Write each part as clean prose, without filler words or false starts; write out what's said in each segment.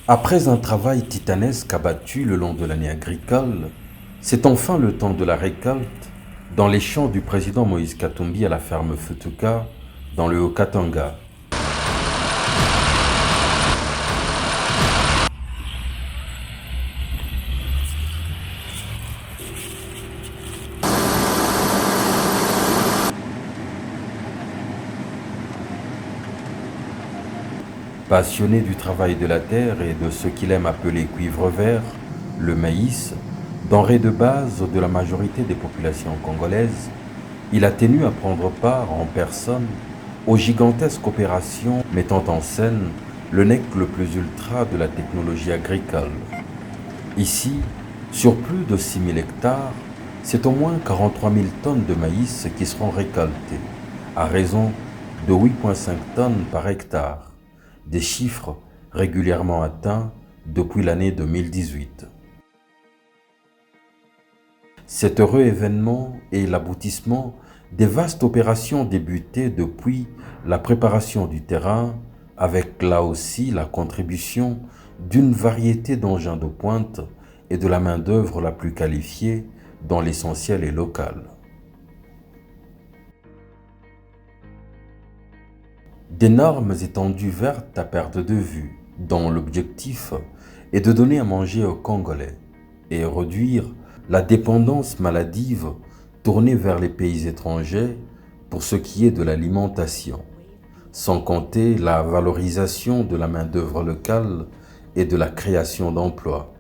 Après un travail titanesque abattu le long de l'année agricole, c'est enfin le temps de la récolte dans les champs du président Moïse Katumbi à la ferme Futuka, dans le Haut-Katanga. Passionné du travail de la terre et de ce qu'il aime appeler cuivre vert, le maïs, denrée de base de la majorité des populations congolaises, il a tenu à prendre part en personne aux gigantesques opérations mettant en scène le nec le plus ultra de la technologie agricole. Ici, sur plus de 6 000 hectares, c'est au moins 43 000 tonnes de maïs qui seront récoltées, à raison de 8,5 tonnes par hectare, des chiffres régulièrement atteints depuis l'année 2018. Cet heureux événement est l'aboutissement des vastes opérations débutées depuis la préparation du terrain, avec là aussi la contribution d'une variété d'engins de pointe et de la main-d'œuvre la plus qualifiée, dont l'essentiel est local. D'énormes étendues vertes à perte de vue, dont l'objectif est de donner à manger aux Congolais et réduire la dépendance maladive tournée vers les pays étrangers pour ce qui est de l'alimentation, sans compter la valorisation de la main-d'œuvre locale et de la création d'emplois.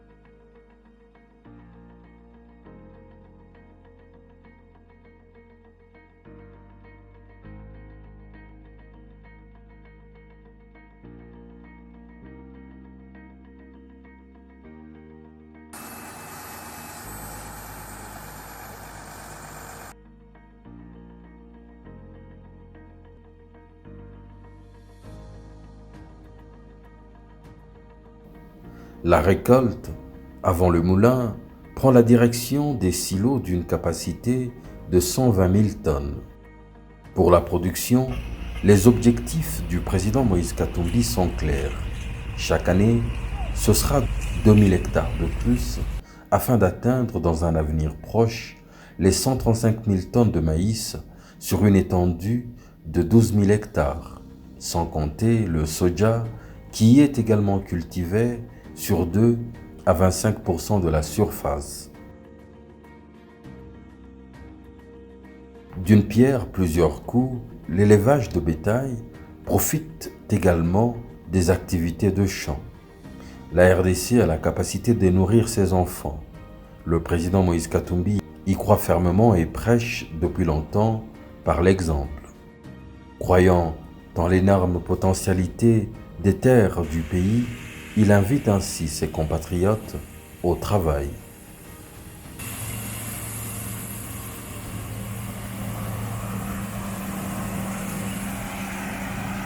La récolte, avant le moulin, prend la direction des silos d'une capacité de 120 000 tonnes. Pour la production, les objectifs du président Moïse Katumbi sont clairs. Chaque année, ce sera 2 000 hectares de plus afin d'atteindre dans un avenir proche les 135 000 tonnes de maïs sur une étendue de 12 000 hectares, sans compter le soja qui y est également cultivé sur 2 à 25% de la surface. D'une pierre plusieurs coups, l'élevage de bétail profite également des activités de champ. La RDC a la capacité de nourrir ses enfants. Le président Moïse Katumbi y croit fermement et prêche depuis longtemps par l'exemple. Croyant dans l'énorme potentialité des terres du pays, il invite ainsi ses compatriotes au travail.